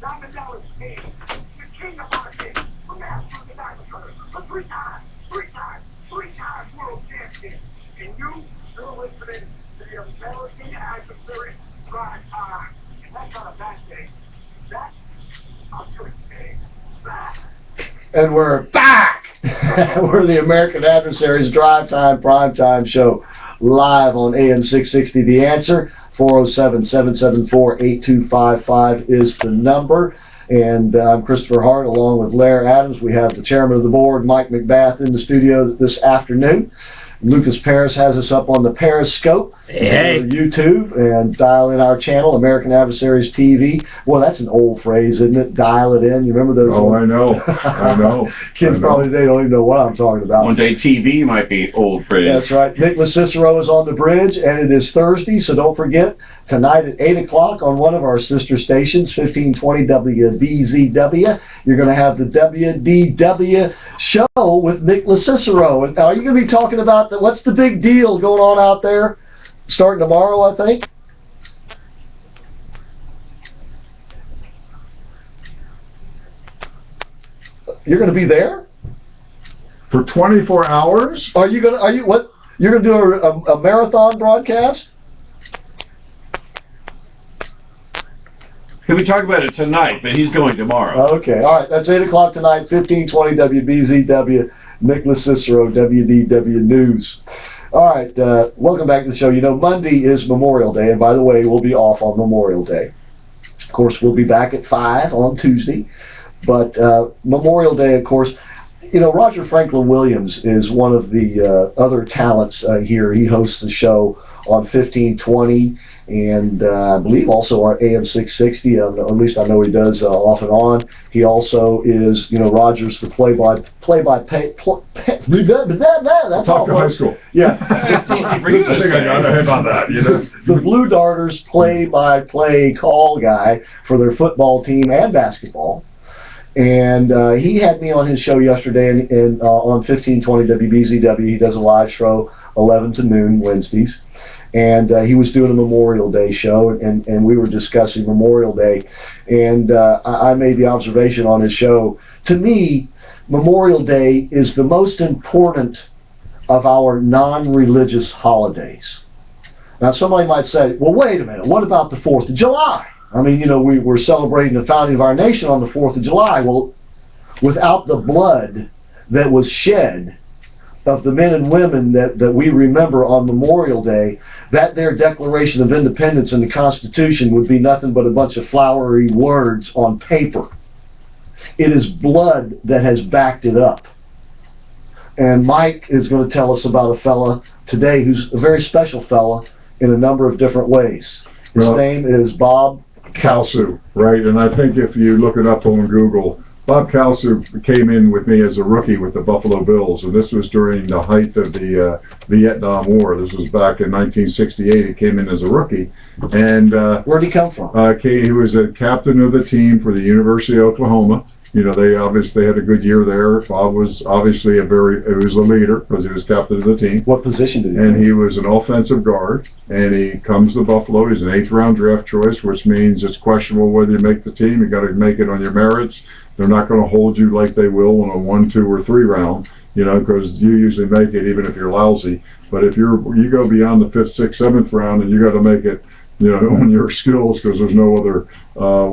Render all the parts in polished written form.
Diamond Dallas King, the king of our king, the master of the diamond cutter, a three-time world champion. And you're listening to the American Adversaries Drive Time. And that's not a bad thing. That's a good thing. Back. And we're back! We're the American Adversaries Drive Time Primetime Show, live on AM 660. The Answer, 407-774-8255 is the number. And I'm Christopher Hart, along with Larry Adams. We have the chairman of the board, Mike McBath, in the studio this afternoon. Lucas Paris has us up on the Periscope, YouTube, and dial in our channel, American Adversaries TV. Well, that's an old phrase, isn't it? Dial it in. You remember those? Oh, I know. I know. Kids probably today don't even know what I'm talking about. One day TV might be old phrase. That's right. Nicholas Cicero is on the bridge, and it is Thursday, so don't forget, tonight at 8 o'clock on one of our sister stations, 1520 WBZW, you're going to have the WDW show with Nicholas Cicero. And are you going to be talking about what's the big deal going on out there? Starting tomorrow, I think. You're going to be there for 24 hours. Are you going to? What? You're going to do a marathon broadcast? He'll be talking about it tonight, but he's going tomorrow. Okay, all right. That's 8 o'clock tonight, 1520 WBZW. Nicholas Cicero, WDW News. All right, welcome back to the show. You know, Monday is Memorial Day, and by the way, we'll be off on Memorial Day. Of course, we'll be back at 5 on Tuesday, but Memorial Day, of course, you know, Roger Franklin Williams is one of the other talents here. He hosts the show on 1520, and I believe also on AM 660, at least I know he does off and on. He also is, you know, Roger's the play-by-play. That's Talk to high school. Yeah. I think I got ahead on that, you know. The Blue Darters play-by-play call guy for their football team and basketball. And he had me on his show yesterday on 1520 WBZW. He does a live show 11 to noon Wednesdays. And he was doing a Memorial Day show, and we were discussing Memorial Day. And I made the observation on his show, to me, Memorial Day is the most important of our non-religious holidays. Now, somebody might say, well, wait a minute, what about the 4th of July? I mean, you know, we're celebrating the founding of our nation on the 4th of July. Well, without the blood that was shed of the men and women that we remember on Memorial Day, that their Declaration of Independence and the Constitution would be nothing but a bunch of flowery words on paper. It is blood that has backed it up. And Mike is going to tell us about a fella today who's a very special fella in a number of different ways. His name is Bob Kalsu, right? And I think if you look it up on Google, Bob Kalsu came in with me as a rookie with the Buffalo Bills, and this was during the height of the Vietnam War. This was back in 1968. He came in as a rookie. And where'd he come from? He was a captain of the team for the University of Oklahoma. You know, they obviously had a good year there. Bob was obviously he was a leader because he was captain of the team. What position did he play? And he was an offensive guard, and he comes to Buffalo. He's an 8th round draft choice, which means it's questionable whether you make the team. You got to make it on your merits. They're not going to hold you like they will on a 1, 2, or 3 round, you know, because you usually make it even if you're lousy. But if you go beyond the 5th, 6th, 7th round, and you got to make it, you know, on your skills, because there's no other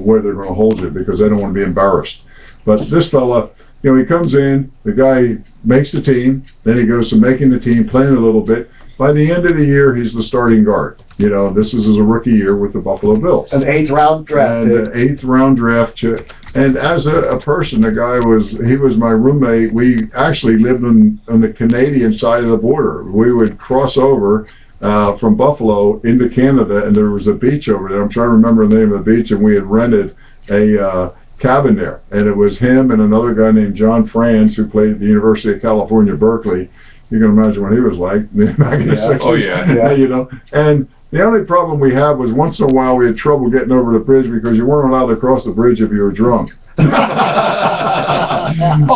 way they're going to hold you, because they don't want to be embarrassed. But this fella, you know, he comes in, the guy makes the team, then he goes to making the team, playing a little bit. By the end of the year, he's the starting guard. You know, this is his rookie year with the Buffalo Bills. An 8th round draft pick. An 8th round draft pick. And as a person, the guy he was my roommate. We actually lived on the Canadian side of the border. We would cross over from Buffalo into Canada, and there was a beach over there. I'm trying to remember the name of the beach, and we had rented a cabin there. And it was him and another guy named John Franz, who played at the University of California, Berkeley. You can imagine what he was like back in the 60s. Oh, yeah. You know, and the only problem we had was once in a while we had trouble getting over the bridge because you weren't allowed to cross the bridge if you were drunk. Oh,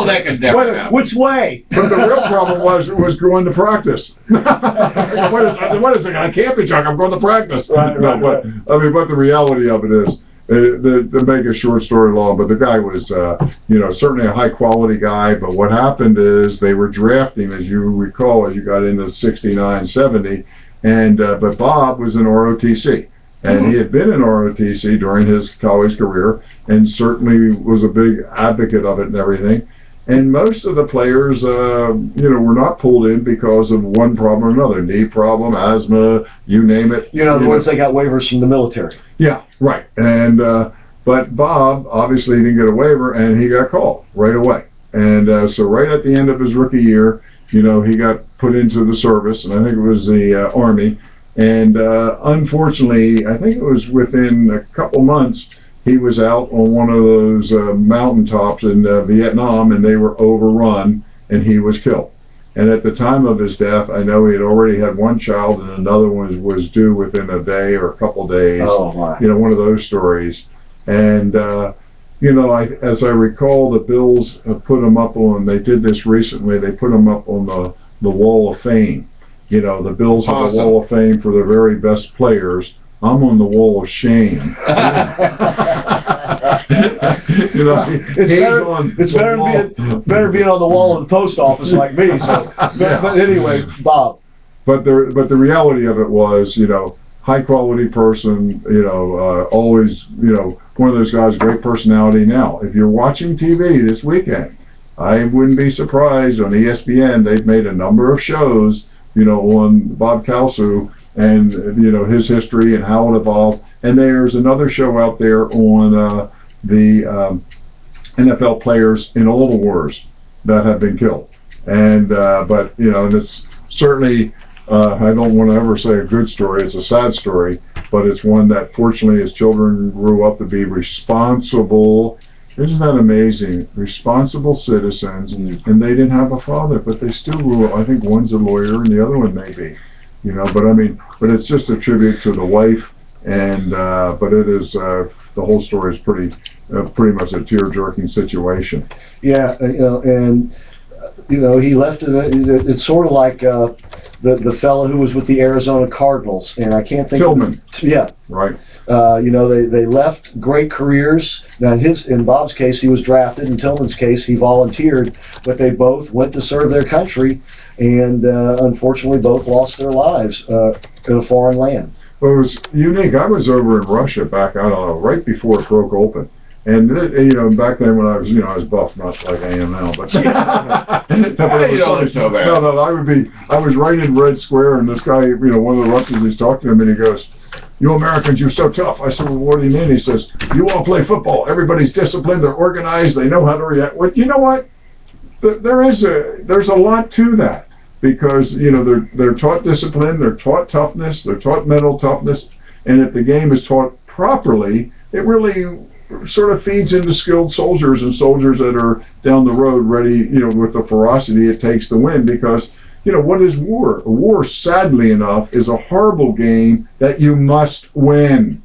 that could never happen. Which way? But the real problem was going to practice. What is it? I can't be drunk. I'm going to practice. Right, but the reality of it is, to make a short story long, but the guy was, certainly a high-quality guy, but what happened is they were drafting, as you recall, as you got into 69, 70, but Bob was in ROTC. And he had been in ROTC during his college career and certainly was a big advocate of it and everything. And most of the players, were not pulled in because of one problem or another. Knee problem, asthma, you name it. In other words, they got waivers from the military. Yeah, right. And but Bob obviously didn't get a waiver, and he got called right away. And so right at the end of his rookie year, he got put into the service, and I think it was the Army. And unfortunately, I think it was within a couple months, he was out on one of those mountaintops in Vietnam, and they were overrun, and he was killed. And at the time of his death, I know he had already had one child, and another one was due within a day or a couple days. Oh, my. One of those stories. And, as I recall, the Bills have put him up on, they did this recently, they put him up on the Wall of Fame. The Bills have a Wall of Fame for their very best players. I'm on the Wall of Shame. It's better being on the wall of the post office like me. So, but anyway, Bob. But the reality of it was, high quality person, always, one of those guys, great personality. Now, if you're watching TV this weekend, I wouldn't be surprised on ESPN. They've made a number of shows, on Bob Kalsu and, his history and how it evolved. And there's another show out there on the NFL players in all the wars that have been killed. And, but, and it's certainly, I don't want to ever say a good story. It's a sad story, but it's one that fortunately his children grew up to be responsible. Isn't that amazing? Responsible citizens, and they didn't have a father, but they still grew up. I think one's a lawyer and the other one may be, but it's just a tribute to the wife, and but it is the whole story is pretty much a tear-jerking situation. Yeah, and he left it. It's sort of like the fellow who was with the Arizona Cardinals, and I can't think. Tillman. Yeah. Right. They left great careers. Now, in Bob's case, he was drafted. In Tillman's case, he volunteered. But they both went to serve their country, and unfortunately, both lost their lives in a foreign land. Well, it was unique. I was over in Russia back, I don't know, right before it broke open. And back then when I was buff, not like I am now, but I was right in Red Square, and this guy, one of the Russians, he's talking to him, and he goes, "You Americans, you're so tough." I said, "Well, what do you mean?" He says, "You all play football. Everybody's disciplined. They're organized. They know how to react." Well, you know what? There's a lot to that, because they're taught discipline, they're taught toughness, they're taught mental toughness, and if the game is taught properly, it really sort of feeds into skilled soldiers and soldiers that are down the road ready, with the ferocity it takes to win. Because, what is war? War, sadly enough, is a horrible game that you must win.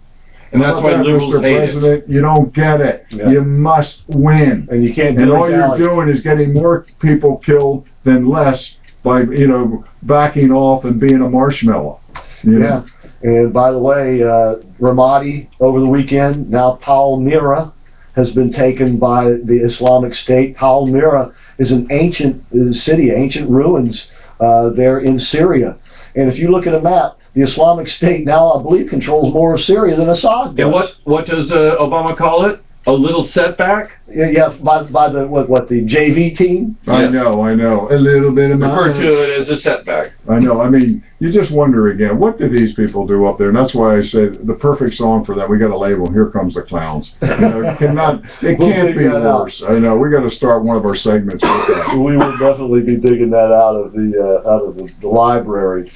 And that's why liberals Mr. hate President, it. You don't get it. Yeah. You must win. And you can't. And all you're doing is getting more people killed than less by, backing off and being a marshmallow. Yeah. And by the way, Ramadi over the weekend, now Palmyra has been taken by the Islamic State. Palmyra is an ancient city, ancient ruins there in Syria. And if you look at a map, the Islamic State now, I believe, controls more of Syria than Assad does. And what does Obama call it? A little setback? Yeah, by the the JV team. I know, a little bit of refer to it as a setback. I know. I mean, you just wonder again, what do these people do up there? And that's why I say the perfect song for that. We got a label. Here Comes the Clowns. It can't be worse. I know. We got to start one of our segments with that. We will definitely be digging that out of the library.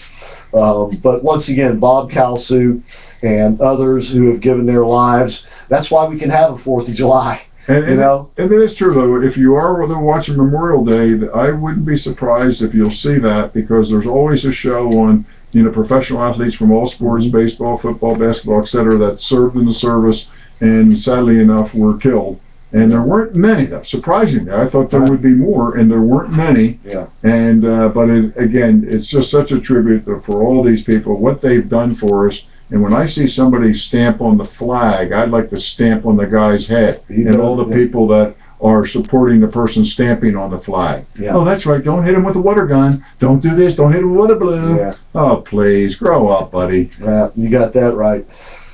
But once again, Bob Kalsu and others who have given their lives. That's why we can have a 4th of July. And it is true, though. If you are watching Memorial Day, I wouldn't be surprised if you'll see that, because there's always a show on, professional athletes from all sports, baseball, football, basketball, etc., that served in the service and sadly enough were killed. And there weren't many, though. Surprisingly, I thought there would be more, and there weren't many. Yeah. And but again, it's just such a tribute for all these people, what they've done for us. And when I see somebody stamp on the flag, I'd like to stamp on the guy's head and all the people that are supporting the person stamping on the flag. Yeah. Oh, that's right. Don't hit him with a water gun. Don't do this. Don't hit him with a balloon. Yeah. Oh, please, grow up, buddy. Yeah, you got that right.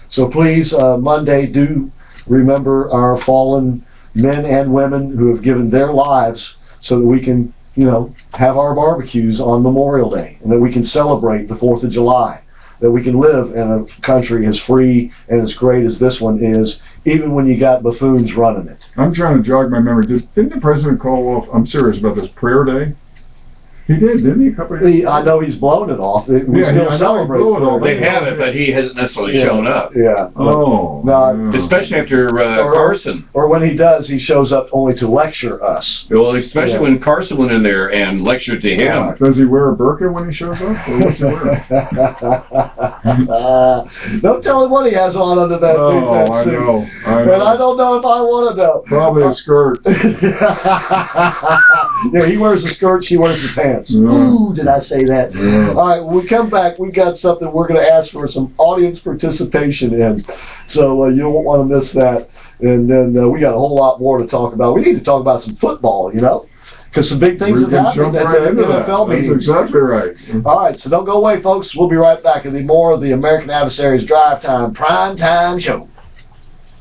So please, Monday, do remember our fallen men and women who have given their lives so that we can, you know, have our barbecues on Memorial Day, and that we can celebrate the 4th of July, that we can live in a country as free and as great as this one is, even when you got buffoons running it. I'm trying to jog my memory. Didn't the president call off, I'm serious about this, prayer day? He did, didn't he? A couple of years ago? I know he's blown it off. We Yeah, still I know he celebrate blew it off. They have it, but he hasn't necessarily shown up. Yeah. Oh. No, yeah. Especially after Carson. Or when he does, he shows up only to lecture us. Well, especially when Carson went in there and lectured to him. Does he wear a burqa when he shows up? Or what's he wearing? Don't tell him what he has on under that big Oh, fat I suit. know. And I don't know if I want to know. Probably a skirt. Yeah, he wears a skirt, she wears the pants. Yeah. Ooh, did I say that? Yeah. All right, when we come back, we got something we're going to ask for some audience participation in. So you don't want to miss that. And then we got a whole lot more to talk about. We need to talk about some football, you know, because some big things We have can happened jump at right the into NFL that. That's meetings. exactly right. All right, so don't go away, folks. We'll be right back with more of the American Adversaries Drive Time Prime Time Show.